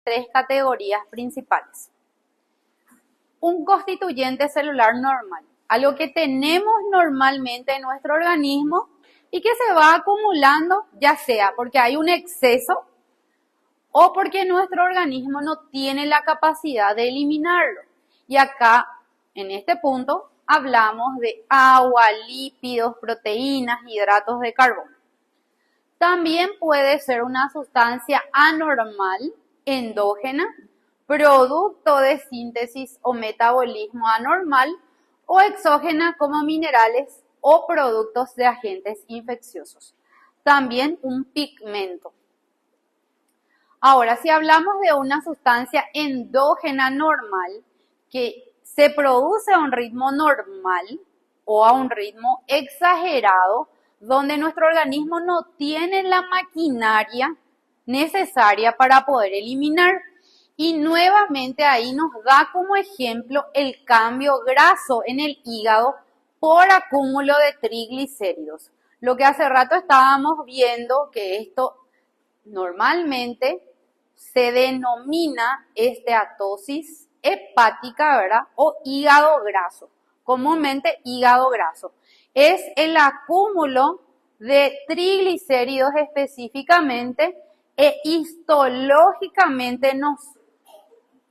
tres categorías principales. Un constituyente celular normal, algo que tenemos normalmente en nuestro organismo y que se va acumulando, ya sea porque hay un exceso o porque nuestro organismo no tiene la capacidad de eliminarlo. Y acá, en este punto, hablamos de agua, lípidos, proteínas, hidratos de carbono. También puede ser una sustancia anormal, endógena, producto de síntesis o metabolismo anormal, o exógena como minerales o productos de agentes infecciosos. También un pigmento. Ahora, si hablamos de una sustancia endógena normal que se produce a un ritmo normal o a un ritmo exagerado, donde nuestro organismo no tiene la maquinaria necesaria para poder eliminar. Y nuevamente ahí nos da como ejemplo el cambio graso en el hígado por acúmulo de triglicéridos. Lo que hace rato estábamos viendo que esto normalmente se denomina esteatosis hepática, ¿verdad? O hígado graso, comúnmente hígado graso. Es el acúmulo de triglicéridos específicamente e histológicamente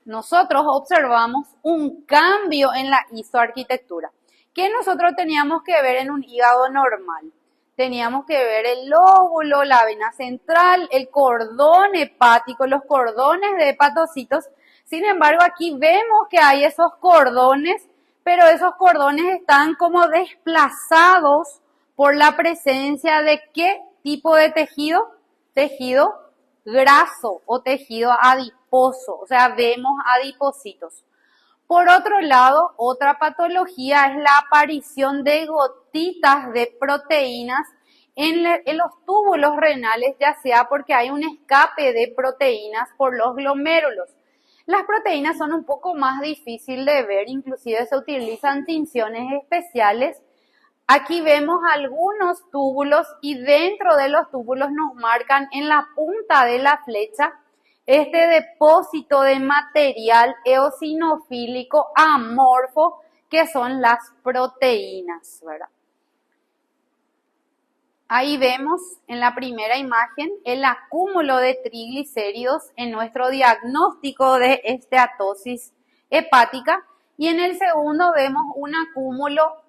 nosotros observamos un cambio en la isoarquitectura. ¿Qué nosotros teníamos que ver en un hígado normal? Teníamos que ver el lóbulo, la vena central, el cordón hepático, los cordones de hepatocitos. Sin embargo, aquí vemos que hay esos cordones, pero esos cordones están como desplazados por la presencia de ¿qué tipo de tejido? Tejido graso o tejido adiposo, o sea, vemos adipocitos. Por otro lado, otra patología es la aparición de gotitas de proteínas en los túbulos renales, ya sea porque hay un escape de proteínas por los glomérulos. Las proteínas son un poco más difíciles de ver, inclusive se utilizan tinciones especiales. Aquí vemos algunos túbulos y dentro de los túbulos nos marcan en la punta de la flecha este depósito de material eosinofílico amorfo que son las proteínas, ¿verdad? Ahí vemos en la primera imagen el acúmulo de triglicéridos en nuestro diagnóstico de esteatosis hepática y en el segundo vemos un acúmulo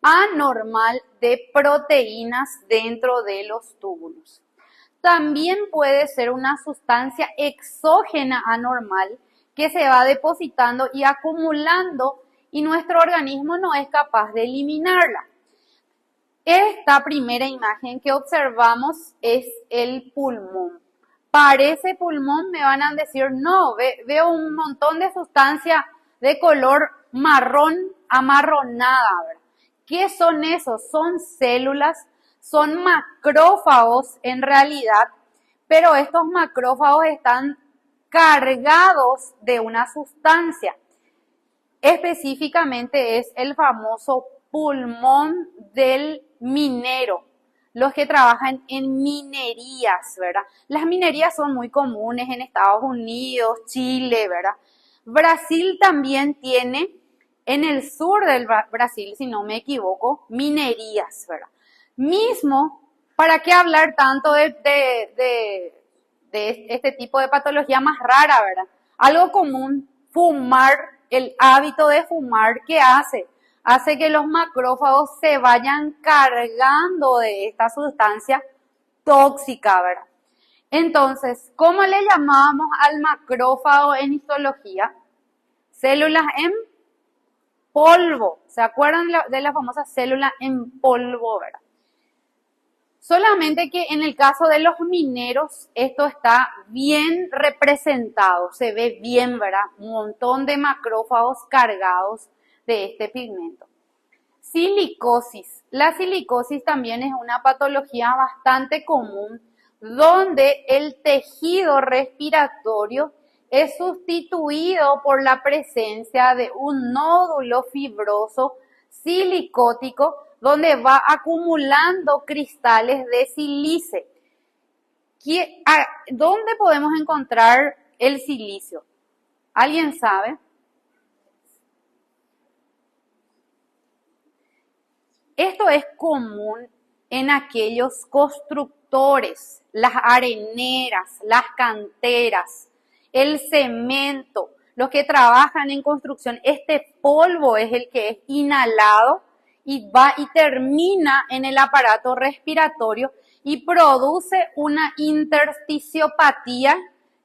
anormal de proteínas dentro de los túbulos. También puede ser una sustancia exógena anormal que se va depositando y acumulando y nuestro organismo no es capaz de eliminarla. Esta primera imagen que observamos es el pulmón. Parece pulmón, me van a decir, no, veo un montón de sustancia de color marrón, amarronada, ¿verdad? ¿Qué son esos? Son células, son macrófagos en realidad, pero estos macrófagos están cargados de una sustancia. Específicamente es el famoso pulmón del minero, los que trabajan en minerías, ¿verdad? Las minerías son muy comunes en Estados Unidos, Chile, ¿verdad? Brasil también tiene, en el sur del Brasil, si no me equivoco, minerías, ¿verdad? Mismo, ¿para qué hablar tanto de este tipo de patología más rara, ¿verdad? Algo común, fumar, el hábito de fumar, ¿qué hace? Hace que los macrófagos se vayan cargando de esta sustancia tóxica, ¿verdad? Entonces, ¿cómo le llamábamos al macrófago en histología? Células en polvo. ¿Se acuerdan de la famosa célula en polvo, verdad? Solamente que en el caso de los mineros, esto está bien representado, se ve bien, ¿verdad? Un montón de macrófagos cargados de este pigmento. Silicosis. La silicosis también es una patología bastante común donde el tejido respiratorio es sustituido por la presencia de un nódulo fibroso silicótico donde va acumulando cristales de sílice. ¿Dónde podemos encontrar el silicio? ¿Alguien sabe? Esto es común en aquellos constructores, las areneras, las canteras, el cemento, los que trabajan en construcción. Este polvo es el que es inhalado y va y termina en el aparato respiratorio y produce una intersticiopatía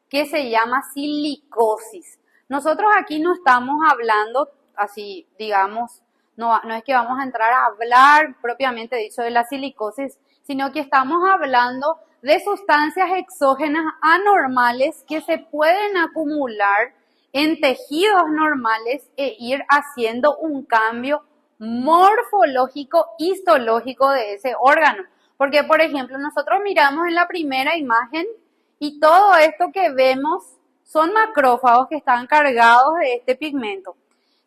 que se llama silicosis. Nosotros aquí no estamos hablando así, digamos, no es que vamos a entrar a hablar propiamente dicho de la silicosis, sino que estamos hablando de sustancias exógenas anormales que se pueden acumular en tejidos normales e ir haciendo un cambio morfológico, histológico de ese órgano. Porque, por ejemplo, nosotros miramos en la primera imagen y todo esto que vemos son macrófagos que están cargados de este pigmento.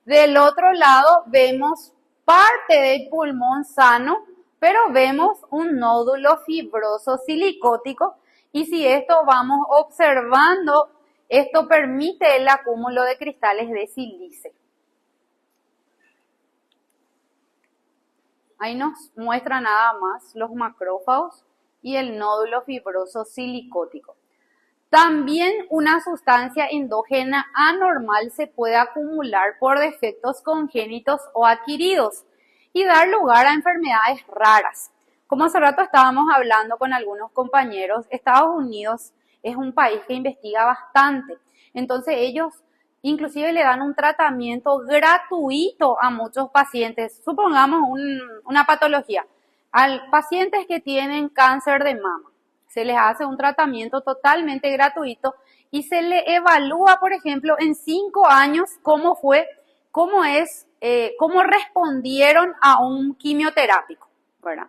Del otro lado vemos parte del pulmón sano, pero vemos un nódulo fibroso silicótico y si esto vamos observando, esto permite el acúmulo de cristales de sílice. Ahí nos muestra nada más los macrófagos y el nódulo fibroso silicótico. También una sustancia endógena anormal se puede acumular por defectos congénitos o adquiridos y dar lugar a enfermedades raras. Como hace rato estábamos hablando con algunos compañeros, Estados Unidos es un país que investiga bastante. Entonces ellos inclusive le dan un tratamiento gratuito a muchos pacientes. Supongamos una patología. A pacientes que tienen cáncer de mama, se les hace un tratamiento totalmente gratuito y se le evalúa, por ejemplo, en 5 años cómo respondieron a un quimioterápico, ¿verdad?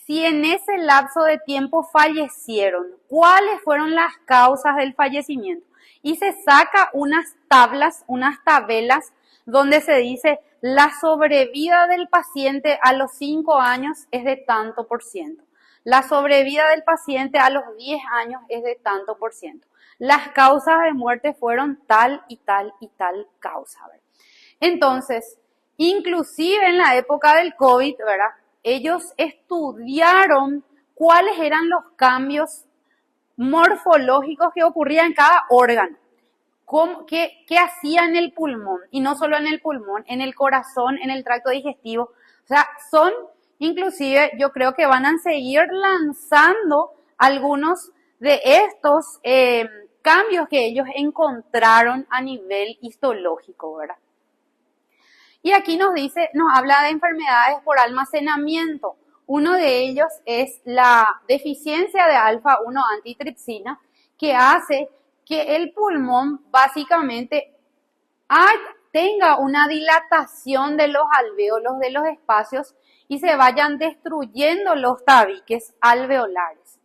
Si en ese lapso de tiempo fallecieron, cuáles fueron las causas del fallecimiento. Y se saca unas tablas, unas tabelas, donde se dice la sobrevida del paciente a los 5 años es de tanto por ciento. La sobrevida del paciente a los 10 años es de tanto por ciento. Las causas de muerte fueron tal y tal y tal causa, ¿verdad? Entonces, inclusive en la época del COVID, ¿verdad? Ellos estudiaron cuáles eran los cambios morfológicos que ocurrían en cada órgano. ¿Qué hacía en el pulmón? Y no solo en el pulmón, en el corazón, en el tracto digestivo. O sea, inclusive, yo creo que van a seguir lanzando algunos de estos cambios que ellos encontraron a nivel histológico, ¿verdad? Y aquí nos habla de enfermedades por almacenamiento. Uno de ellos es la deficiencia de alfa-1 antitripsina, que hace que el pulmón básicamente tenga una dilatación de los alvéolos, de los espacios, y se vayan destruyendo los tabiques alveolares.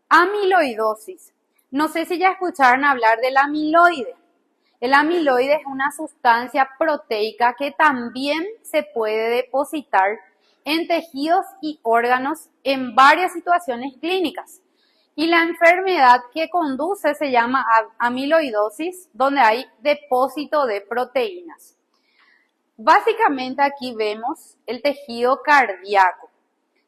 Amiloidosis. No sé si ya escucharon hablar del amiloide. El amiloide es una sustancia proteica que también se puede depositar en tejidos y órganos en varias situaciones clínicas. Y la enfermedad que conduce se llama amiloidosis, donde hay depósito de proteínas. Básicamente aquí vemos el tejido cardíaco.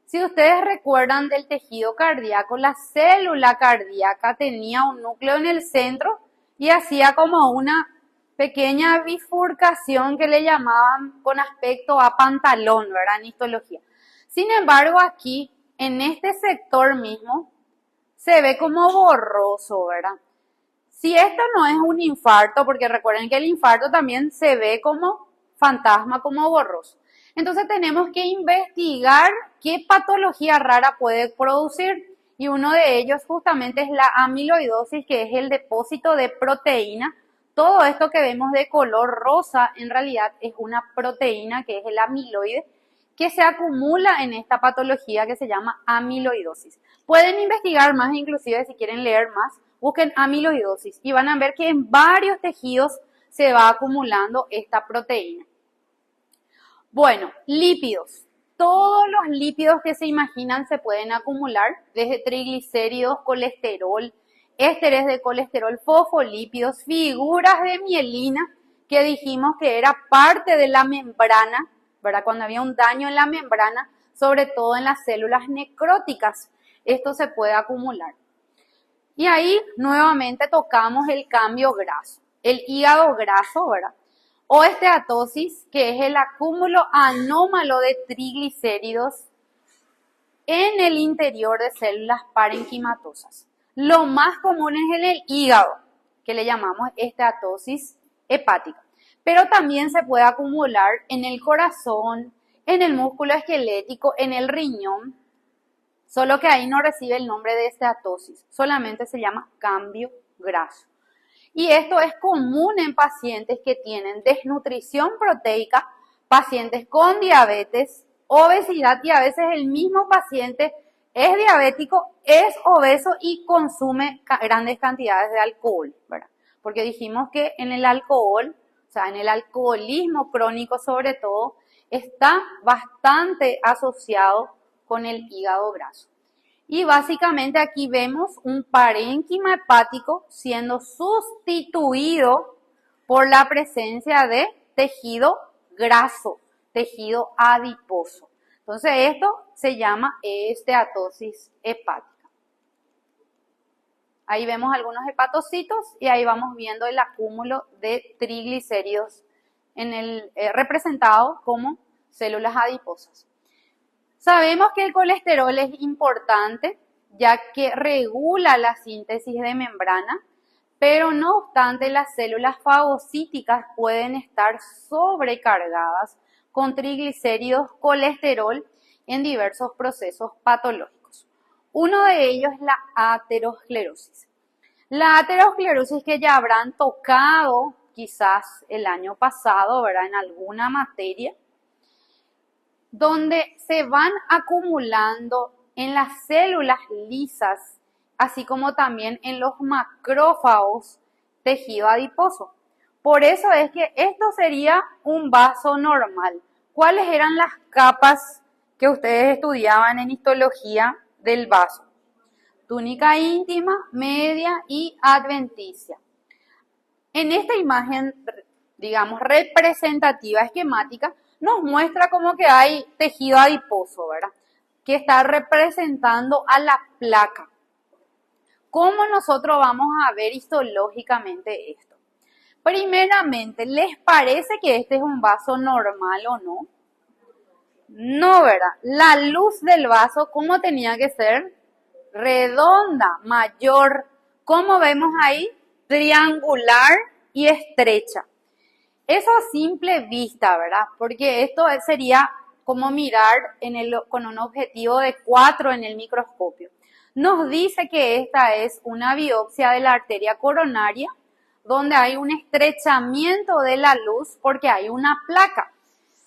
Si ustedes recuerdan del tejido cardíaco, la célula cardíaca tenía un núcleo en el centro y hacía como una pequeña bifurcación que le llamaban con aspecto a pantalón, ¿verdad? En histología. Sin embargo, aquí, en este sector mismo, se ve como borroso, ¿verdad? Si esto no es un infarto, porque recuerden que el infarto también se ve como fantasma, como borroso. Entonces tenemos que investigar qué patología rara puede producir y uno de ellos justamente es la amiloidosis, que es el depósito de proteína. Todo esto que vemos de color rosa en realidad es una proteína que es el amiloide que se acumula en esta patología que se llama amiloidosis. Pueden investigar más, inclusive si quieren leer más, busquen amiloidosis y van a ver que en varios tejidos se va acumulando esta proteína. Bueno, lípidos. Todos los lípidos que se imaginan se pueden acumular, desde triglicéridos, colesterol, ésteres de colesterol, fosfolípidos, figuras de mielina, que dijimos que era parte de la membrana, ¿verdad? Cuando había un daño en la membrana, sobre todo en las células necróticas, esto se puede acumular. Y ahí nuevamente tocamos el cambio graso, el hígado graso, ¿verdad? O esteatosis, que es el acúmulo anómalo de triglicéridos en el interior de células parenquimatosas. Lo más común es en el hígado, que le llamamos esteatosis hepática. Pero también se puede acumular en el corazón, en el músculo esquelético, en el riñón, solo que ahí no recibe el nombre de esteatosis, solamente se llama cambio graso. Y esto es común en pacientes que tienen desnutrición proteica, pacientes con diabetes, obesidad, y a veces el mismo paciente es diabético, es obeso y consume grandes cantidades de alcohol, ¿verdad? Porque dijimos que en el alcohol, o sea, en el alcoholismo crónico sobre todo, está bastante asociado con el hígado graso. Y básicamente aquí vemos un parénquima hepático siendo sustituido por la presencia de tejido graso, tejido adiposo. Entonces esto se llama esteatosis hepática. Ahí vemos algunos hepatocitos y ahí vamos viendo el acúmulo de triglicéridos representado como células adiposas. Sabemos que el colesterol es importante ya que regula la síntesis de membrana, pero no obstante las células fagocíticas pueden estar sobrecargadas con triglicéridos, colesterol en diversos procesos patológicos. Uno de ellos es la aterosclerosis. La aterosclerosis que ya habrán tocado quizás el año pasado, ¿verdad? En alguna materia, donde se van acumulando en las células lisas, así como también en los macrófagos, tejido adiposo. Por eso es que esto sería un vaso normal. ¿Cuáles eran las capas que ustedes estudiaban en histología del vaso? Túnica íntima, media y adventicia. En esta imagen, digamos, representativa, esquemática, nos muestra como que hay tejido adiposo, ¿verdad? Que está representando a la placa. ¿Cómo nosotros vamos a ver histológicamente esto? Primeramente, ¿les parece que este es un vaso normal o no? No, ¿verdad? La luz del vaso, ¿cómo tenía que ser? Redonda, mayor. ¿Cómo vemos ahí? Triangular y estrecha. Eso a simple vista, ¿verdad? Porque esto sería como mirar con un objetivo de 4 en el microscopio. Nos dice que esta es una biopsia de la arteria coronaria, donde hay un estrechamiento de la luz porque hay una placa.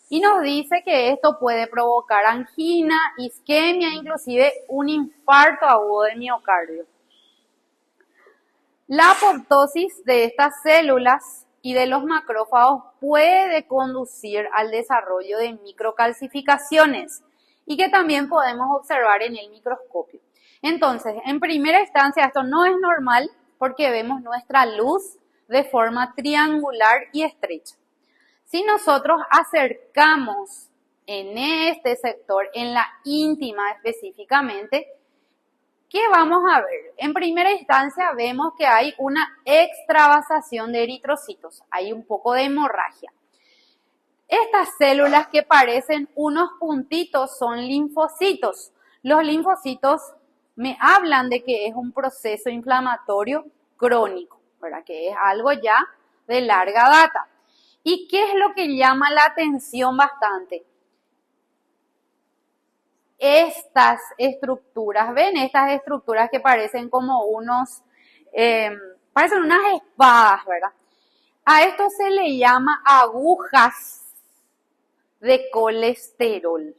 Y nos dice que esto puede provocar angina, isquemia, inclusive un infarto agudo de miocardio. La apoptosis de estas células y de los macrófagos puede conducir al desarrollo de microcalcificaciones y que también podemos observar en el microscopio. Entonces, en primera instancia, esto no es normal porque vemos nuestra luz de forma triangular y estrecha. Si nosotros acercamos en este sector, en la íntima específicamente, ¿qué vamos a ver? En primera instancia vemos que hay una extravasación de eritrocitos, hay un poco de hemorragia. Estas células que parecen unos puntitos son linfocitos. Los linfocitos me hablan de que es un proceso inflamatorio crónico, ¿verdad? Que es algo ya de larga data. ¿Y qué es lo que llama la atención bastante? Estas estructuras, ¿ven? Estas estructuras que parecen como parecen unas espadas, ¿verdad? A esto se le llama agujas de colesterol.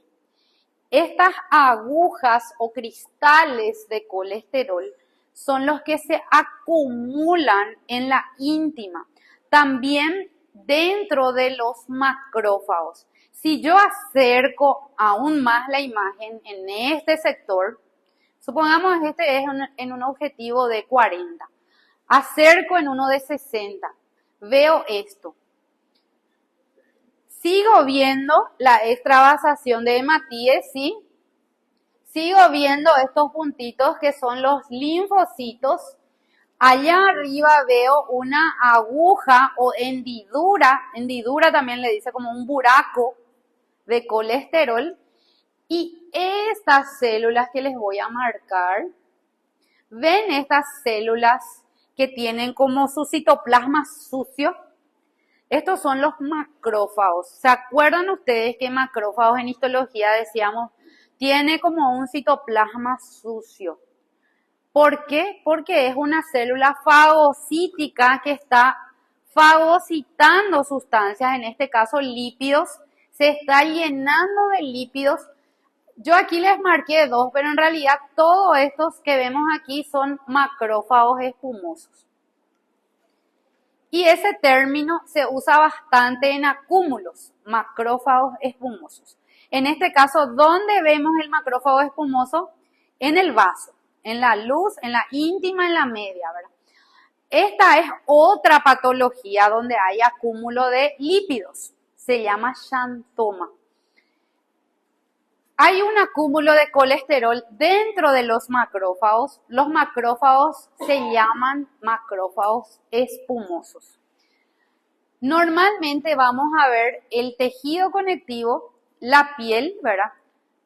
Estas agujas o cristales de colesterol son los que se acumulan en la íntima, también dentro de los macrófagos. Si yo acerco aún más la imagen en este sector, Supongamos este es en un objetivo de 40. Acerco en uno de 60. Veo esto. Sigo viendo la extravasación de hematíes, ¿sí? Sigo viendo estos puntitos que son los linfocitos. Allá arriba veo una aguja o hendidura también le dice como un buraco de colesterol. Y estas células que les voy a marcar, ¿ven estas células que tienen como su citoplasma sucio? Estos son los macrófagos. ¿Se acuerdan ustedes que macrófagos en histología decíamos tiene como un citoplasma sucio? ¿Por qué? Porque es una célula fagocítica que está fagocitando sustancias, en este caso lípidos, se está llenando de lípidos. Yo aquí les marqué 2, pero en realidad todos estos que vemos aquí son macrófagos espumosos. Y ese término se usa bastante en acúmulos, macrófagos espumosos. En este caso, ¿dónde vemos el macrófago espumoso? En el vaso, en la luz, en la íntima, en la media, ¿verdad? Esta es otra patología donde hay acúmulo de lípidos. Se llama xantoma. Hay un acúmulo de colesterol dentro de los macrófagos. Los macrófagos se llaman macrófagos espumosos. Normalmente vamos a ver el tejido conectivo, la piel, ¿verdad?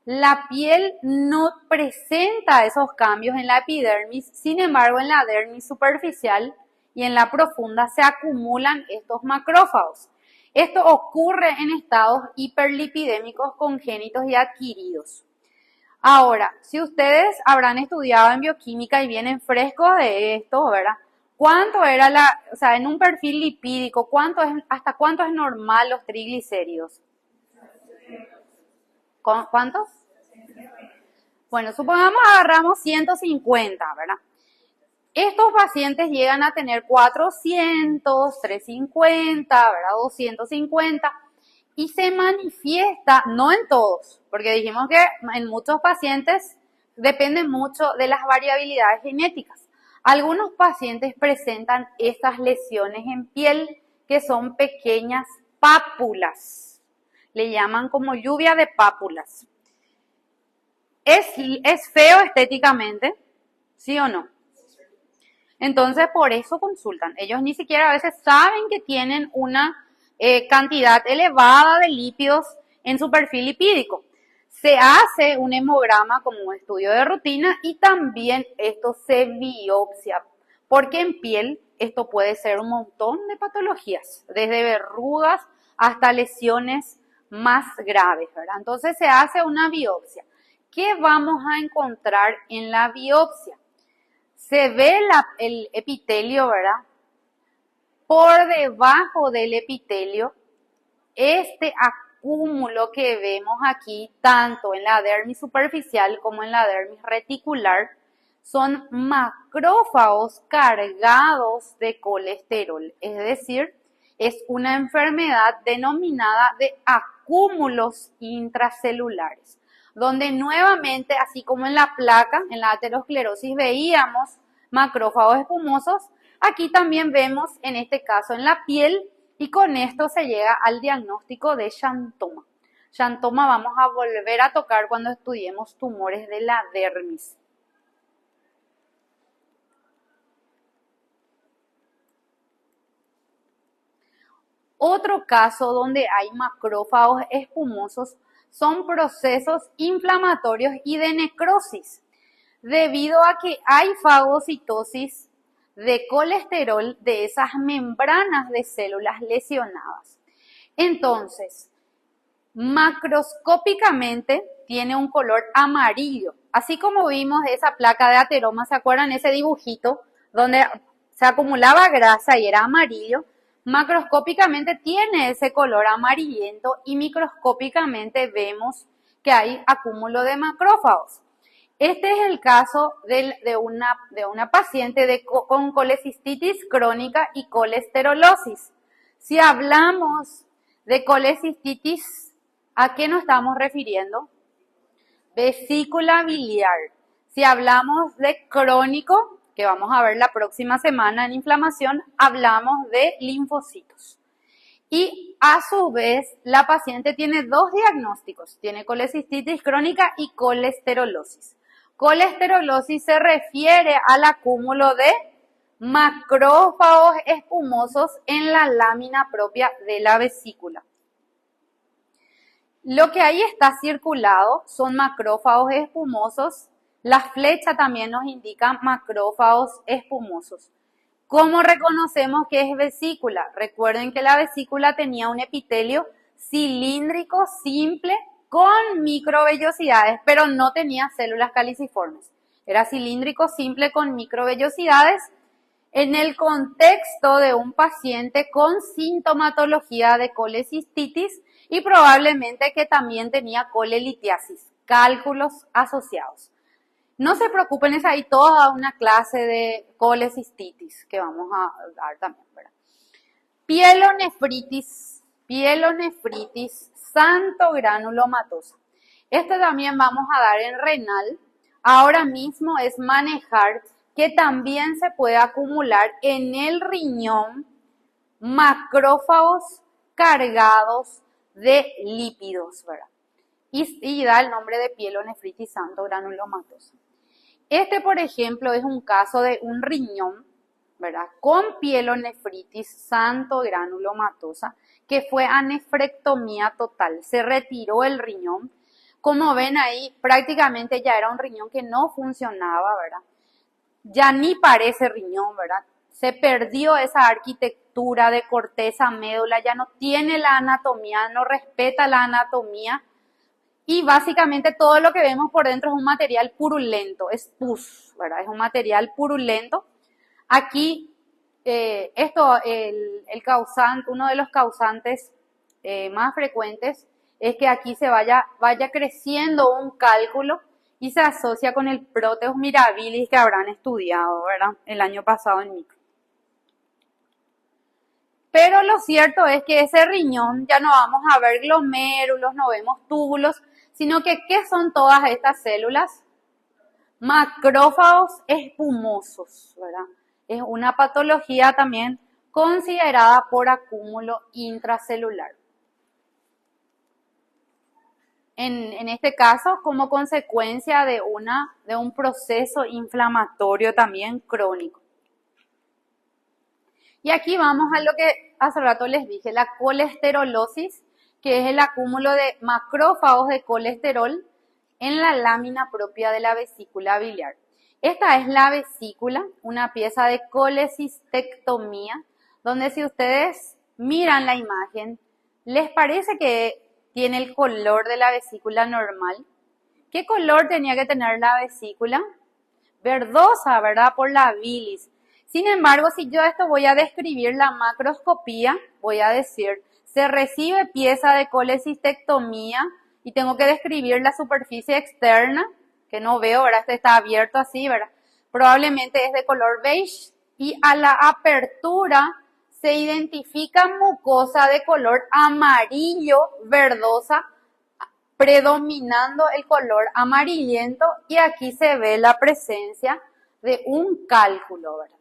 La piel no presenta esos cambios en la epidermis, sin embargo en la dermis superficial y en la profunda se acumulan estos macrófagos. Esto ocurre en estados hiperlipidémicos congénitos y adquiridos. Ahora, si ustedes habrán estudiado en bioquímica y vienen frescos de esto, ¿verdad? ¿Cuánto era en un perfil lipídico, hasta cuánto es normal los triglicéridos? ¿Cuántos? Bueno, supongamos agarramos 150, ¿verdad? Estos pacientes llegan a tener 400, 350, ¿verdad? 250 y se manifiesta, no en todos, porque dijimos que en muchos pacientes depende mucho de las variabilidades genéticas. Algunos pacientes presentan estas lesiones en piel que son pequeñas pápulas. Le llaman como lluvia de pápulas. ¿Es feo estéticamente? ¿Sí o no? Entonces, por eso consultan. Ellos ni siquiera a veces saben que tienen una cantidad elevada de lípidos en su perfil lipídico. Se hace un hemograma como un estudio de rutina y también esto se biopsia, porque en piel esto puede ser un montón de patologías, desde verrugas hasta lesiones más graves, ¿verdad? Entonces se hace una biopsia. ¿Qué vamos a encontrar en la biopsia? Se ve el epitelio, ¿verdad? Por debajo del epitelio, este acúmulo que vemos aquí, tanto en la dermis superficial como en la dermis reticular, son macrófagos cargados de colesterol. Es decir, es una enfermedad denominada de acúmulos intracelulares, donde nuevamente, así como en la placa, en la aterosclerosis veíamos macrófagos espumosos, aquí también vemos en este caso en la piel y con esto se llega al diagnóstico de xantoma. Xantoma vamos a volver a tocar cuando estudiemos tumores de la dermis. Otro caso donde hay macrófagos espumosos son procesos inflamatorios y de necrosis, debido a que hay fagocitosis de colesterol de esas membranas de células lesionadas. Entonces, macroscópicamente tiene un color amarillo, así como vimos esa placa de ateroma, ¿se acuerdan ese dibujito donde se acumulaba grasa y era amarillo? Macroscópicamente tiene ese color amarillento y microscópicamente vemos que hay acúmulo de macrófagos. Este es el caso de una paciente con colecistitis crónica y colesterolosis. Si hablamos de colecistitis, ¿a qué nos estamos refiriendo? Vesícula biliar. Si hablamos de crónico, que vamos a ver la próxima semana en inflamación, hablamos de linfocitos. Y a su vez, la paciente tiene dos diagnósticos, tiene colecistitis crónica y colesterolosis. Colesterolosis se refiere al acúmulo de macrófagos espumosos en la lámina propia de la vesícula. Lo que ahí está circulado son macrófagos espumosos. La flecha también nos indica macrófagos espumosos. ¿Cómo reconocemos que es vesícula? Recuerden que la vesícula tenía un epitelio cilíndrico simple con microvellosidades, pero no tenía células caliciformes. Era cilíndrico simple con microvellosidades en el contexto de un paciente con sintomatología de colecistitis y probablemente que también tenía colelitiasis, cálculos asociados. No se preocupen, es ahí toda una clase de colecistitis que vamos a dar también, ¿verdad? Pielonefritis, santo granulomatosa. Esto también vamos a dar en renal. Ahora mismo es manejar que también se puede acumular en el riñón macrófagos cargados de lípidos, ¿verdad? Y da el nombre de pielonefritis santo granulomatosa. Este, por ejemplo, es un caso de un riñón, ¿verdad? Con pielonefritis santo granulomatosa, que fue a nefrectomía total. Se retiró el riñón. Como ven ahí, prácticamente ya era un riñón que no funcionaba, ¿verdad? Ya ni parece riñón, ¿verdad? Se perdió esa arquitectura de corteza, médula, ya no tiene la anatomía, no respeta la anatomía. Y básicamente todo lo que vemos por dentro es un material purulento, es pus, ¿verdad? Es un material purulento. Aquí, el causante, uno de los causantes más frecuentes es que aquí se vaya creciendo un cálculo y se asocia con el Proteus mirabilis que habrán estudiado, ¿verdad? El año pasado en micro. Pero lo cierto es que ese riñón ya no vamos a ver glomérulos, no vemos túbulos, sino que ¿qué son todas estas células? Macrófagos espumosos, ¿verdad? Es una patología también considerada por acúmulo intracelular. En este caso, como consecuencia de un proceso inflamatorio también crónico. Y aquí vamos a lo que hace rato les dije, la colesterolosis, que es el acúmulo de macrófagos de colesterol en la lámina propia de la vesícula biliar. Esta es la vesícula, una pieza de colecistectomía, donde si ustedes miran la imagen, ¿les parece que tiene el color de la vesícula normal? ¿Qué color tenía que tener la vesícula? Verdosa, ¿verdad? Por la bilis. Sin embargo, si yo esto voy a describir la macroscopía, voy a decir, se recibe pieza de colecistectomía y tengo que describir la superficie externa, que no veo, ¿verdad? Este está abierto así, ¿verdad? Probablemente es de color beige y a la apertura se identifica mucosa de color amarillo verdosa, predominando el color amarillento y aquí se ve la presencia de un cálculo, ¿verdad?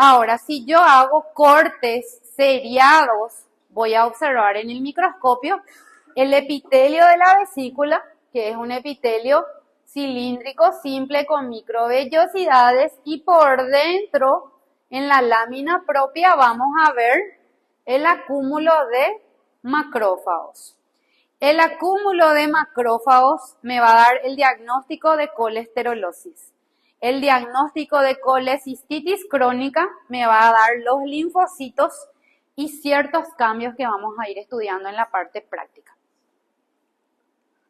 Ahora, si yo hago cortes seriados, voy a observar en el microscopio el epitelio de la vesícula, que es un epitelio cilíndrico simple con microvellosidades y por dentro, en la lámina propia, vamos a ver el acúmulo de macrófagos. El acúmulo de macrófagos me va a dar el diagnóstico de colesterolosis. El diagnóstico de colecistitis crónica me va a dar los linfocitos y ciertos cambios que vamos a ir estudiando en la parte práctica,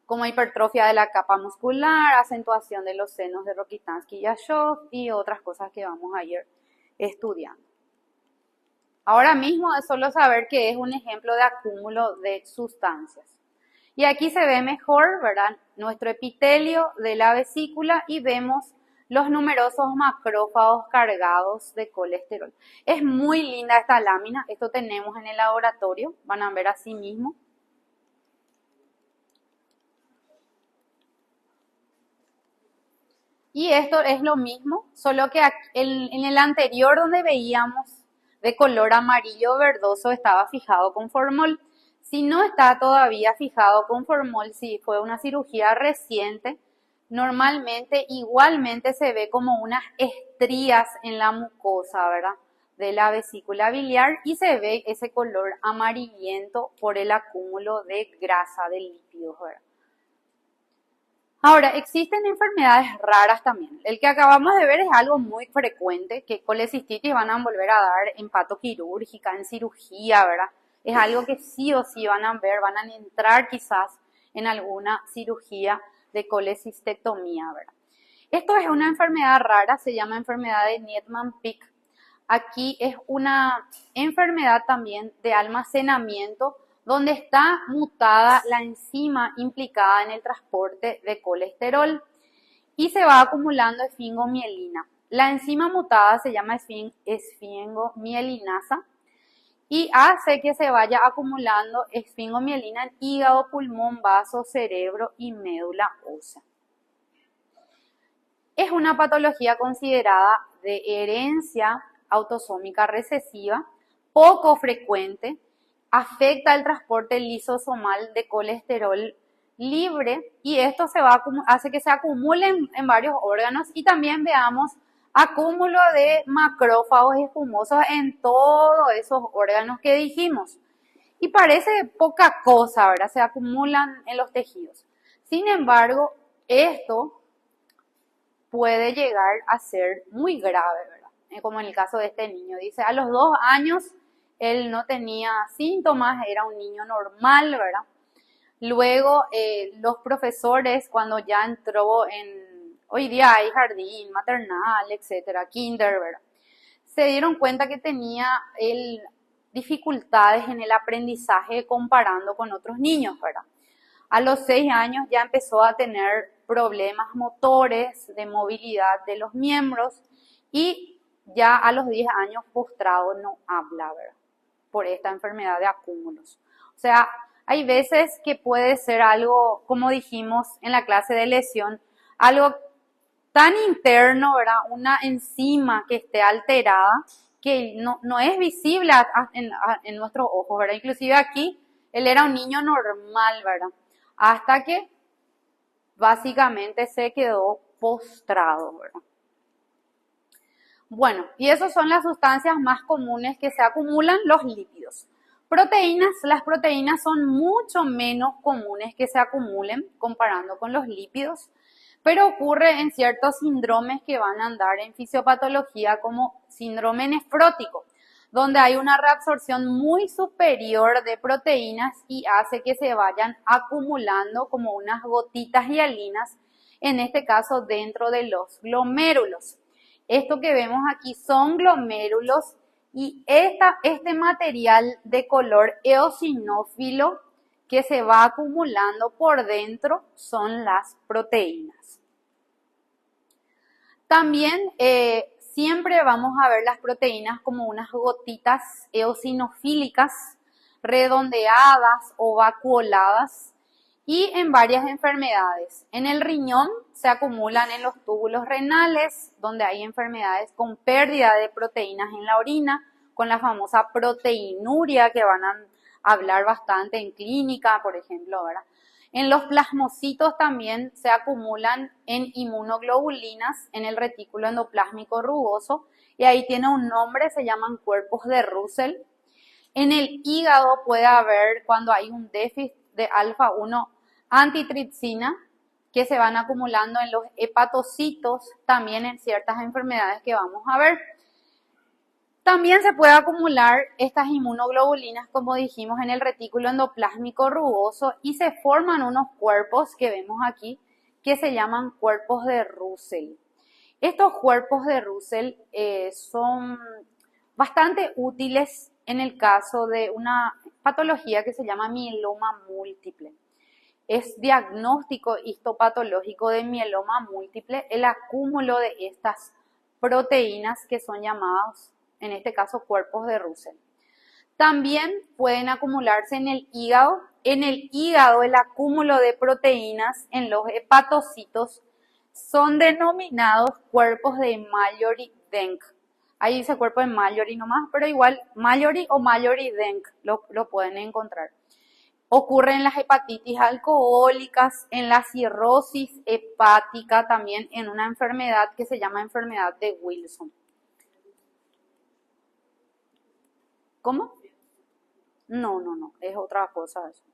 como hipertrofia de la capa muscular, acentuación de los senos de Rokitansky y Yashov y otras cosas que vamos a ir estudiando. Ahora mismo es solo saber que es un ejemplo de acúmulo de sustancias. Y aquí se ve mejor, ¿verdad? Nuestro epitelio de la vesícula y vemos los numerosos macrófagos cargados de colesterol. Es muy linda esta lámina, esto tenemos en el laboratorio, van a ver así mismo. Y esto es lo mismo, solo que en el anterior donde veíamos de color amarillo verdoso estaba fijado con formol. Si no está todavía fijado con formol, si fue una cirugía reciente, normalmente igualmente se ve como unas estrías en la mucosa, ¿verdad? De la vesícula biliar y se ve ese color amarillento por el acúmulo de grasa, de lípidos, ¿verdad? Ahora, existen enfermedades raras también. El que acabamos de ver es algo muy frecuente, que colecistitis van a volver a dar en patoquirúrgica, en cirugía, ¿verdad? Es algo que sí o sí van a ver, van a entrar quizás en alguna cirugía de colecistectomía, ¿verdad? Esto es una enfermedad rara, se llama enfermedad de Niemann-Pick. Aquí es una enfermedad también de almacenamiento donde está mutada la enzima implicada en el transporte de colesterol y se va acumulando esfingomielina. La enzima mutada se llama esfingomielinasa y hace que se vaya acumulando esfingomielina en hígado, pulmón, vaso, cerebro y médula ósea. Es una patología considerada de herencia autosómica recesiva, poco frecuente, afecta el transporte lisosomal de colesterol libre y esto hace que se acumulen en varios órganos y también veamos acúmulo de macrófagos espumosos en todos esos órganos que dijimos. Y parece poca cosa, ¿verdad? Se acumulan en los tejidos. Sin embargo, esto puede llegar a ser muy grave, ¿verdad? Como en el caso de este niño. Dice, a los 2 años él no tenía síntomas, era un niño normal, ¿verdad? Luego los profesores, cuando ya entró hoy día hay jardín, maternal, etcétera, kinder, ¿verdad? Se dieron cuenta que tenía dificultades en el aprendizaje comparando con otros niños, ¿verdad? A los 6 años ya empezó a tener problemas motores, de movilidad de los miembros y ya a los 10 años postrado no habla, ¿verdad? Por esta enfermedad de acúmulos. O sea, hay veces que puede ser algo, como dijimos en la clase de lesión, algo tan interno, ¿verdad? Una enzima que esté alterada que no es visible en nuestros ojos, ¿verdad? Inclusive aquí él era un niño normal, ¿verdad? Hasta que básicamente se quedó postrado, ¿verdad? Bueno, y esas son las sustancias más comunes que se acumulan, los lípidos. Proteínas, las proteínas son mucho menos comunes que se acumulen comparando con los lípidos, pero ocurre en ciertos síndromes que van a andar en fisiopatología como síndrome nefrótico, donde hay una reabsorción muy superior de proteínas y hace que se vayan acumulando como unas gotitas hialinas, en este caso dentro de los glomérulos. Esto que vemos aquí son glomérulos y este material de color eosinófilo que se va acumulando por dentro son las proteínas. También siempre vamos a ver las proteínas como unas gotitas eosinofílicas, redondeadas o vacuoladas y en varias enfermedades. En el riñón se acumulan en los túbulos renales, donde hay enfermedades con pérdida de proteínas en la orina, con la famosa proteinuria que van a hablar bastante en clínica, por ejemplo, ¿verdad? En los plasmocitos también se acumulan en inmunoglobulinas en el retículo endoplásmico rugoso y ahí tiene un nombre, se llaman cuerpos de Russell. En el hígado puede haber, cuando hay un déficit de alfa-1 antitripsina, que se van acumulando en los hepatocitos, también en ciertas enfermedades que vamos a ver. También se puede acumular estas inmunoglobulinas, como dijimos, en el retículo endoplásmico rugoso y se forman unos cuerpos que vemos aquí que se llaman cuerpos de Russell. Estos cuerpos de Russell son bastante útiles en el caso de una patología que se llama mieloma múltiple. Es diagnóstico histopatológico de mieloma múltiple el acúmulo de estas proteínas que son llamadas, en este caso, cuerpos de Russell. También pueden acumularse en el hígado. En el hígado el acúmulo de proteínas en los hepatocitos son denominados cuerpos de Mallory-Denk. Ahí dice cuerpo de Mallory nomás, pero igual Mallory o Mallory-Denk lo pueden encontrar. Ocurre en las hepatitis alcohólicas, en la cirrosis hepática, también en una enfermedad que se llama enfermedad de Wilson. ¿Cómo? No, es otra cosa eso.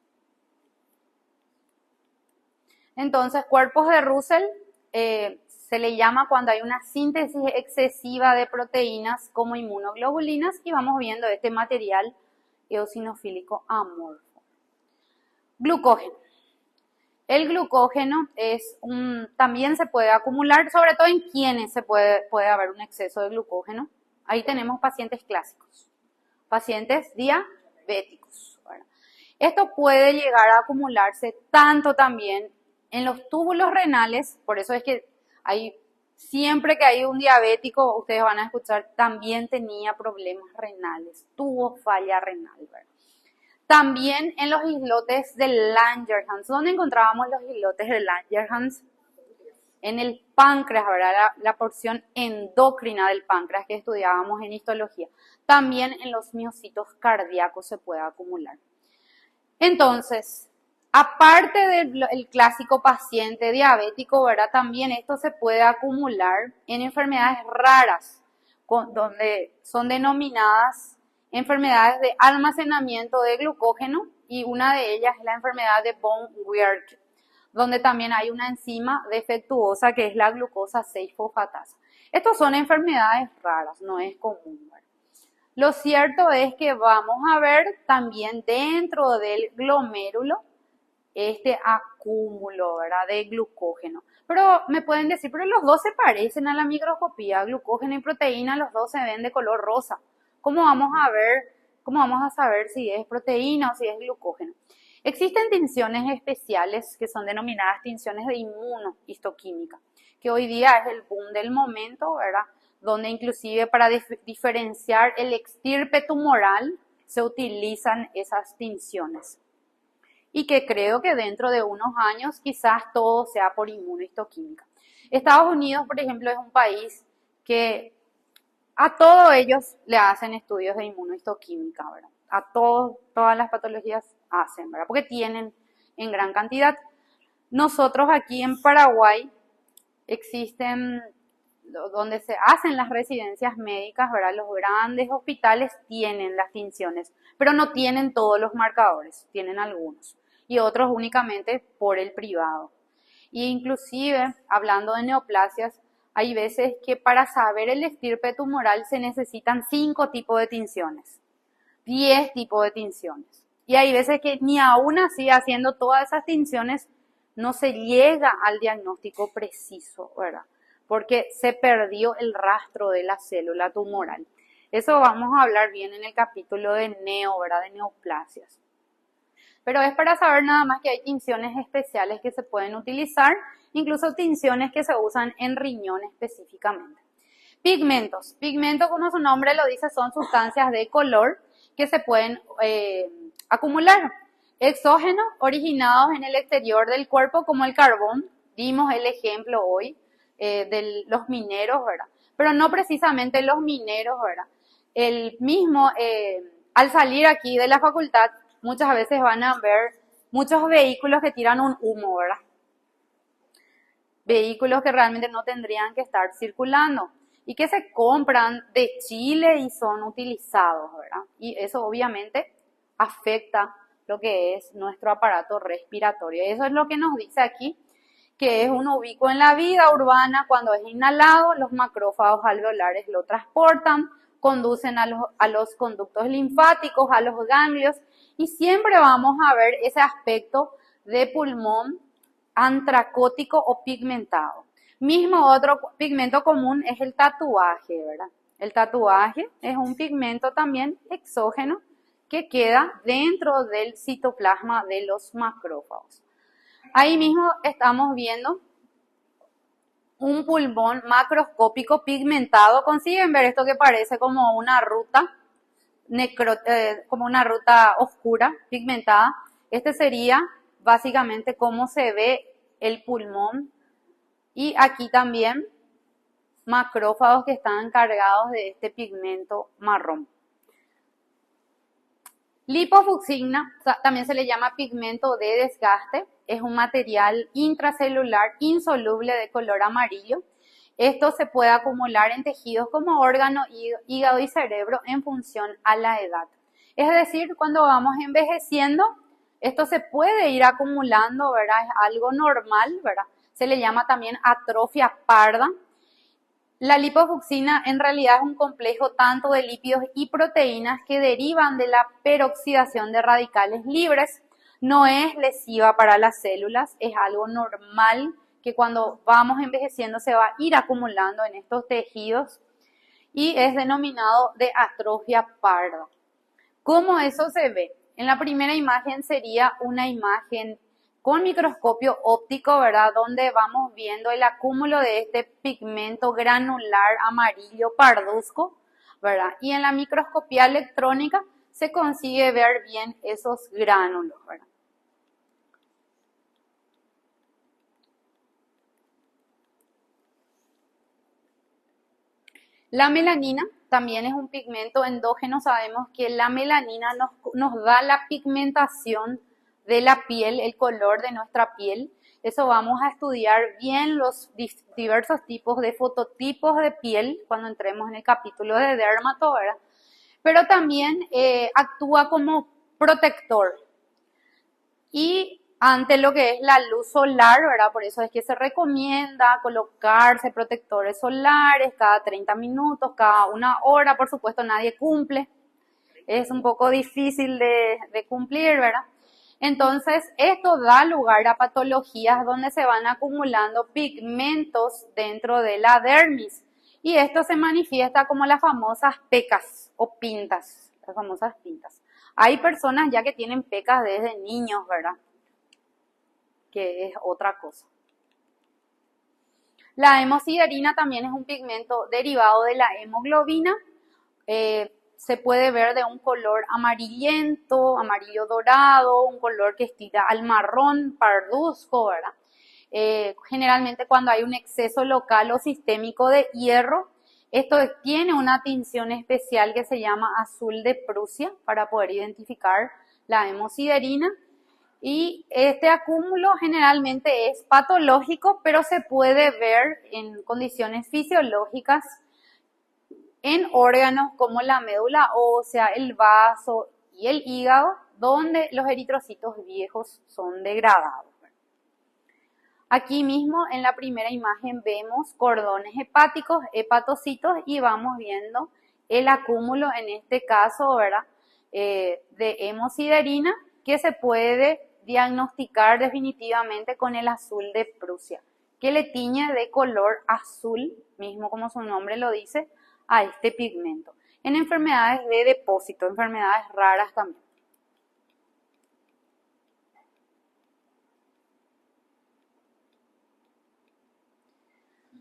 Entonces, cuerpos de Russell se le llama cuando hay una síntesis excesiva de proteínas como inmunoglobulinas y vamos viendo este material eosinofílico amorfo. Glucógeno. El glucógeno también se puede acumular, sobre todo en quienes puede haber un exceso de glucógeno. Ahí tenemos pacientes clásicos, pacientes diabéticos. ¿Verdad? Esto puede llegar a acumularse tanto también en los túbulos renales, por eso es que siempre que hay un diabético, ustedes van a escuchar, también tenía problemas renales, tuvo falla renal, ¿verdad? También en los islotes de Langerhans. ¿Dónde encontrábamos los islotes de Langerhans? En el páncreas, ¿verdad? La porción endocrina del páncreas que estudiábamos en histología. También en los miocitos cardíacos se puede acumular. Entonces, aparte del clásico paciente diabético, ¿verdad? También esto se puede acumular en enfermedades raras, donde son denominadas enfermedades de almacenamiento de glucógeno y una de ellas es la enfermedad de von Wierch, donde también hay una enzima defectuosa que es la glucosa 6-fosfatasa. Estas son enfermedades raras, no es común, ¿verdad? Lo cierto es que vamos a ver también dentro del glomérulo este acúmulo, ¿verdad?, de glucógeno. Pero me pueden decir, pero los dos se parecen a la microscopía, glucógeno y proteína, los dos se ven de color rosa. ¿Cómo vamos a saber si es proteína o si es glucógeno? Existen tinciones especiales que son denominadas tinciones de inmunohistoquímica, que hoy día es el boom del momento, ¿verdad?, donde inclusive para diferenciar el extirpe tumoral se utilizan esas tinciones. Y que creo que dentro de unos años quizás todo sea por inmunohistoquímica. Estados Unidos, por ejemplo, es un país que a todos ellos le hacen estudios de inmunohistoquímica, ¿verdad? A todas las patologías hacen, ¿verdad? Porque tienen en gran cantidad. Nosotros aquí en Paraguay existen donde se hacen las residencias médicas, ¿verdad? Los grandes hospitales tienen las tinciones, pero no tienen todos los marcadores, tienen algunos y otros únicamente por el privado. Y inclusive, hablando de neoplasias, hay veces que para saber el estirpe tumoral se necesitan 5 tipos de tinciones, 10 tipos de tinciones. Y hay veces que ni aún así, haciendo todas esas tinciones, no se llega al diagnóstico preciso, ¿verdad? Porque se perdió el rastro de la célula tumoral. Eso vamos a hablar bien en el capítulo de ¿verdad? De neoplasias. Pero es para saber nada más que hay tinciones especiales que se pueden utilizar, incluso tinciones que se usan en riñón específicamente. Pigmentos. Pigmentos, como su nombre lo dice, son sustancias de color que se pueden acumular. Exógenos, originados en el exterior del cuerpo, como el carbón. Vimos el ejemplo hoy de los mineros, ¿verdad? Pero no precisamente los mineros, ¿verdad? El mismo, al salir aquí de la facultad, muchas veces van a ver muchos vehículos que tiran un humo, ¿verdad? Vehículos que realmente no tendrían que estar circulando y que se compran de Chile y son utilizados, ¿verdad? Y eso obviamente afecta lo que es nuestro aparato respiratorio. Eso es lo que nos dice aquí, que es un ubicuo en la vida urbana. Cuando es inhalado, los macrófagos alveolares lo transportan, conducen a los conductos linfáticos, a los ganglios, y siempre vamos a ver ese aspecto de pulmón antracótico o pigmentado. Mismo otro pigmento común es el tatuaje, ¿verdad? El tatuaje es un pigmento también exógeno que queda dentro del citoplasma de los macrófagos. Ahí mismo estamos viendo un pulmón macroscópico pigmentado. ¿Consiguen ver esto que parece como una ruta, como una ruta oscura, pigmentada? Este sería básicamente cómo se ve el pulmón Y aquí también macrófagos que están encargados de este pigmento marrón. Lipofucsigna, también se le llama pigmento de desgaste, es un material intracelular insoluble de color amarillo. Esto se puede acumular en tejidos como órgano, hígado y cerebro en función a la edad. Es decir, cuando vamos envejeciendo, esto se puede ir acumulando, ¿verdad? Es algo normal, ¿verdad? Se le llama también atrofia parda. La lipofucsina en realidad es un complejo tanto de lípidos y proteínas que derivan de la peroxidación de radicales libres. No es lesiva para las células, es algo normal que cuando vamos envejeciendo se va a ir acumulando en estos tejidos y es denominado de atrofia parda. ¿Cómo eso se ve? En la primera imagen sería una imagen con microscopio óptico, ¿verdad? Donde vamos viendo el acúmulo de este pigmento granular amarillo parduzco, ¿verdad? Y en la microscopía electrónica se consigue ver bien esos gránulos, ¿verdad? La melanina también es un pigmento endógeno. Sabemos que la melanina nos da la pigmentación de la piel, el color de nuestra piel. Eso vamos a estudiar bien los diversos tipos de fototipos de piel cuando entremos en el capítulo de dermato, ¿verdad? Pero también actúa como protector. Y ante lo que es la luz solar, ¿verdad? Por eso es que se recomienda colocarse protectores solares cada 30 minutos, cada una hora. Por supuesto, nadie cumple. Es un poco difícil de cumplir, ¿verdad? Entonces, esto da lugar a patologías donde se van acumulando pigmentos dentro de la dermis. Y esto se manifiesta como las famosas pecas o pintas, las famosas pintas. Hay personas ya que tienen pecas desde niños, ¿verdad? Que es otra cosa. La hemosiderina también es un pigmento derivado de la hemoglobina. Se puede ver de un color amarillento, amarillo dorado, un color que estira al marrón parduzco, ¿verdad? Generalmente cuando hay un exceso local o sistémico de hierro, esto tiene una tinción especial que se llama azul de Prusia para poder identificar la hemosiderina. Y este acúmulo generalmente es patológico, pero se puede ver en condiciones fisiológicas en órganos como la médula ósea, el vaso y el hígado, donde los eritrocitos viejos son degradados. Aquí mismo en la primera imagen vemos cordones hepáticos, hepatocitos, y vamos viendo el acúmulo, en este caso, ¿verdad? De hemosiderina, que se puede diagnosticar definitivamente con el azul de Prusia, que le tiñe de color azul, mismo como su nombre lo dice, a este pigmento. En enfermedades de depósito, enfermedades raras también.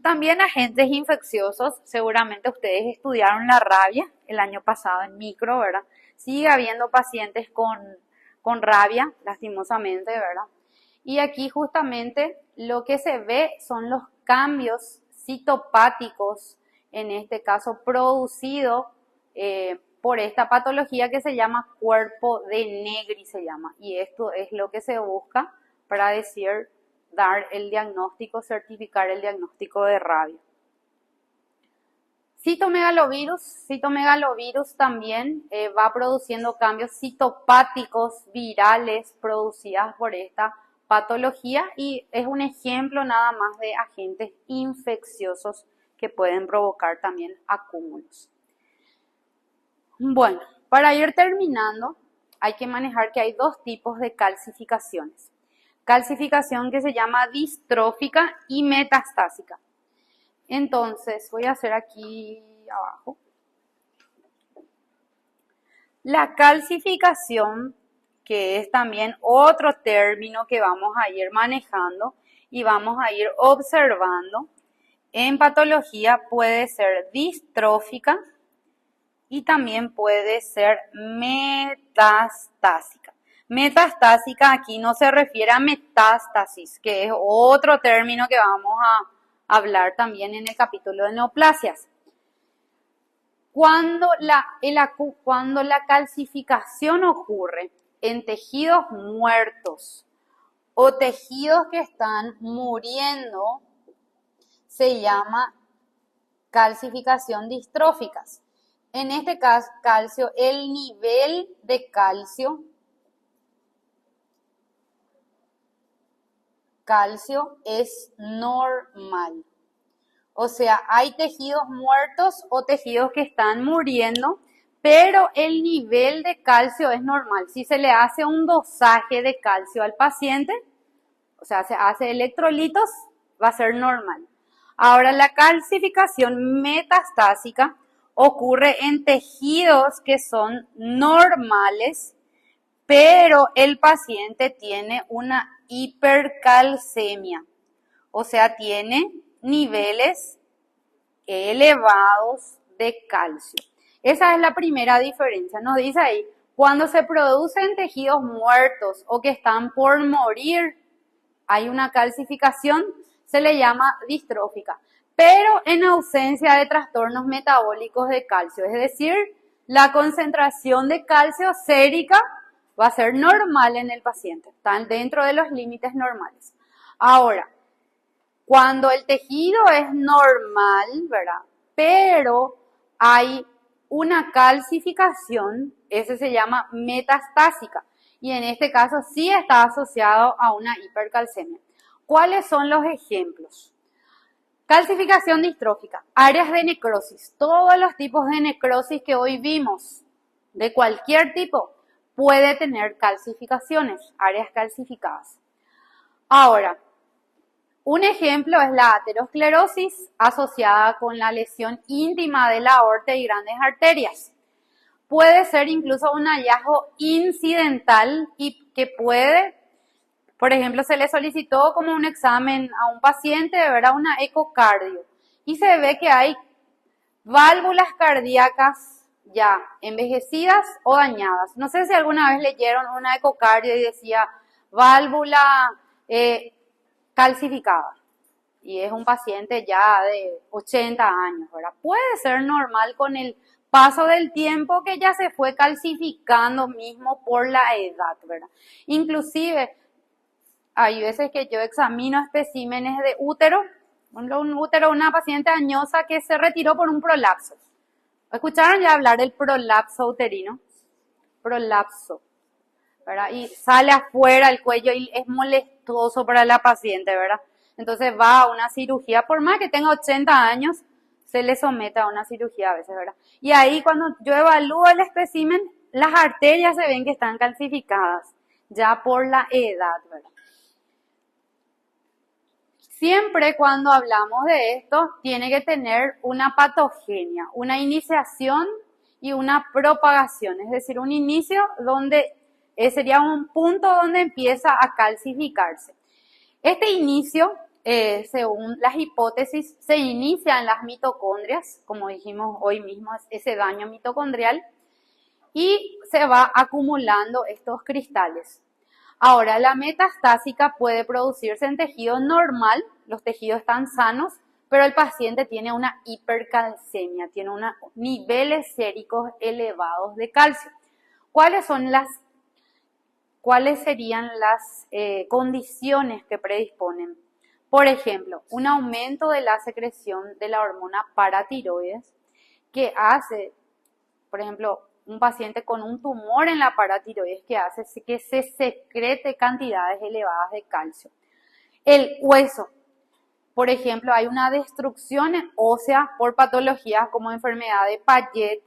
También agentes infecciosos, seguramente ustedes estudiaron la rabia el año pasado en micro, ¿verdad? Sigue habiendo pacientes con rabia, lastimosamente, ¿verdad? Y aquí justamente lo que se ve son los cambios citopáticos, en este caso producido por esta patología que se llama cuerpo de Negri, se llama. Y esto es lo que se busca para decir, dar el diagnóstico, certificar el diagnóstico de rabia. Citomegalovirus también va produciendo cambios citopáticos virales producidas por esta patología y es un ejemplo nada más de agentes infecciosos que pueden provocar también acúmulos. Bueno, para ir terminando, hay que manejar que hay dos tipos de calcificaciones. Calcificación que se llama distrófica y metastásica. Entonces, voy a hacer aquí abajo. La calcificación, que es también otro término que vamos a ir manejando y vamos a ir observando, en patología puede ser distrófica y también puede ser metastásica. Metastásica aquí no se refiere a metástasis, que es otro término que vamos hablar también en el capítulo de neoplasias. Cuando la calcificación ocurre en tejidos muertos o tejidos que están muriendo, se llama calcificación distróficas. En este caso, el nivel de calcio es normal. O sea, hay tejidos muertos o tejidos que están muriendo, pero el nivel de calcio es normal. Si se le hace un dosaje de calcio al paciente, o sea, se hace electrolitos, va a ser normal. Ahora, la calcificación metastásica ocurre en tejidos que son normales, pero el paciente tiene una hipercalcemia, o sea, tiene niveles elevados de calcio. Esa es la primera diferencia. Nos dice ahí, cuando se producen tejidos muertos o que están por morir, hay una calcificación, se le llama distrófica, pero en ausencia de trastornos metabólicos de calcio, es decir, la concentración de calcio sérica va a ser normal en el paciente, están dentro de los límites normales. Ahora, cuando el tejido es normal, ¿verdad? Pero hay una calcificación, ese se llama metastásica, y en este caso sí está asociado a una hipercalcemia. ¿Cuáles son los ejemplos? Calcificación distrófica, áreas de necrosis, todos los tipos de necrosis que hoy vimos, de cualquier tipo, puede tener calcificaciones, áreas calcificadas. Ahora, un ejemplo es la aterosclerosis asociada con la lesión íntima de la aorta y grandes arterias. Puede ser incluso un hallazgo incidental y que puede, por ejemplo, se le solicitó como un examen a un paciente, ¿verdad? Una ecocardio, y se ve que hay válvulas cardíacas ya envejecidas o dañadas. No sé si alguna vez leyeron una ecocardio y decía válvula calcificada. Y es un paciente ya de 80 años, ¿verdad? Puede ser normal con el paso del tiempo que ya se fue calcificando mismo por la edad, ¿verdad? Inclusive, hay veces que yo examino especímenes de útero, un útero, una paciente añosa que se retiró por un prolapso. ¿Escucharon ya hablar del prolapso uterino? Prolapso, ¿verdad? Y sale afuera el cuello y es molestoso para la paciente, ¿verdad? Entonces va a una cirugía, por más que tenga 80 años, se le somete a una cirugía a veces, ¿verdad? Y ahí cuando yo evalúo el espécimen, las arterias se ven que están calcificadas, ya por la edad, ¿verdad? Siempre cuando hablamos de esto, tiene que tener una patogenia, una iniciación y una propagación, es decir, un inicio donde sería un punto donde empieza a calcificarse. Este inicio, según las hipótesis, se inicia en las mitocondrias, como dijimos hoy mismo, es ese daño mitocondrial, y se va acumulando estos cristales. Ahora, la metastásica puede producirse en tejido normal, los tejidos están sanos, pero el paciente tiene una hipercalcemia, tiene niveles séricos elevados de calcio. ¿Cuáles serían las condiciones que predisponen? Por ejemplo, un aumento de la secreción de la hormona paratiroides que hace, por ejemplo, un paciente con un tumor en la paratiroides que hace que se secrete cantidades elevadas de calcio. El hueso, por ejemplo, hay una destrucción ósea por patologías como enfermedad de Payet,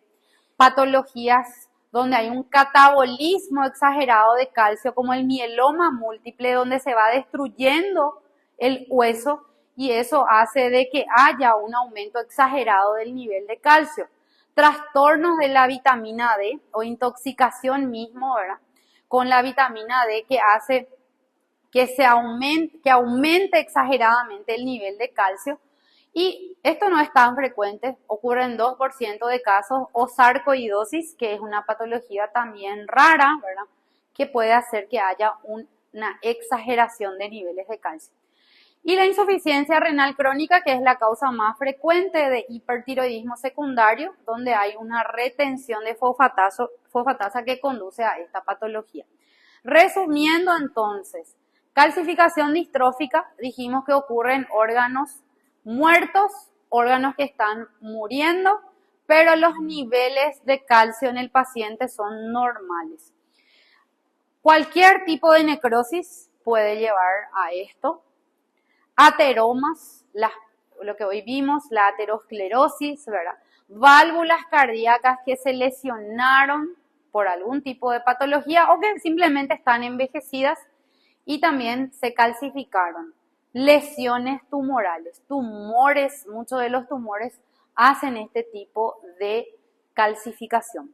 patologías donde hay un catabolismo exagerado de calcio, como el mieloma múltiple, donde se va destruyendo el hueso y eso hace de que haya un aumento exagerado del nivel de calcio. Trastornos de la vitamina D o intoxicación mismo, ¿verdad? Con la vitamina D que hace que aumente exageradamente el nivel de calcio. Y esto no es tan frecuente, ocurre en 2% de casos, o sarcoidosis, que es una patología también rara, ¿verdad? Que puede hacer que haya una exageración de niveles de calcio. Y la insuficiencia renal crónica, que es la causa más frecuente de hipertiroidismo secundario, donde hay una retención de fosfatasa que conduce a esta patología. Resumiendo entonces, calcificación distrófica, dijimos que ocurre en órganos muertos, órganos que están muriendo, pero los niveles de calcio en el paciente son normales. Cualquier tipo de necrosis puede llevar a esto. Ateromas, lo que hoy vimos, la aterosclerosis, ¿verdad? Válvulas cardíacas que se lesionaron por algún tipo de patología o que simplemente están envejecidas y también se calcificaron. Lesiones tumorales, muchos de los tumores hacen este tipo de calcificación.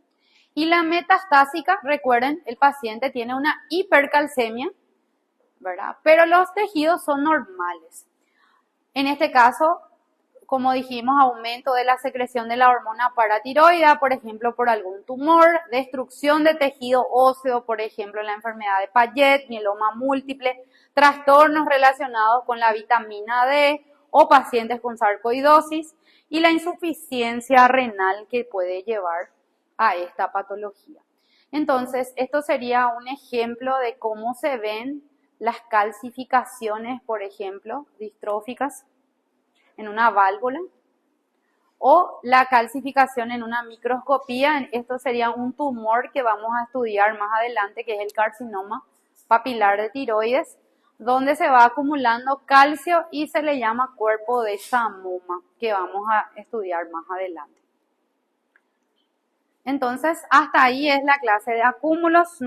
Y la metastásica, recuerden, el paciente tiene una hipercalcemia, ¿verdad? Pero los tejidos son normales. En este caso, como dijimos, aumento de la secreción de la hormona paratiroidea, por ejemplo, por algún tumor, destrucción de tejido óseo, por ejemplo, la enfermedad de Payet, mieloma múltiple, trastornos relacionados con la vitamina D o pacientes con sarcoidosis y la insuficiencia renal que puede llevar a esta patología. Entonces, esto sería un ejemplo de cómo se ven las calcificaciones, por ejemplo, distróficas en una válvula o la calcificación en una microscopía. Esto sería un tumor que vamos a estudiar más adelante, que es el carcinoma papilar de tiroides, donde se va acumulando calcio y se le llama cuerpo de Samoma, que vamos a estudiar más adelante. Entonces, hasta ahí es la clase de acúmulos.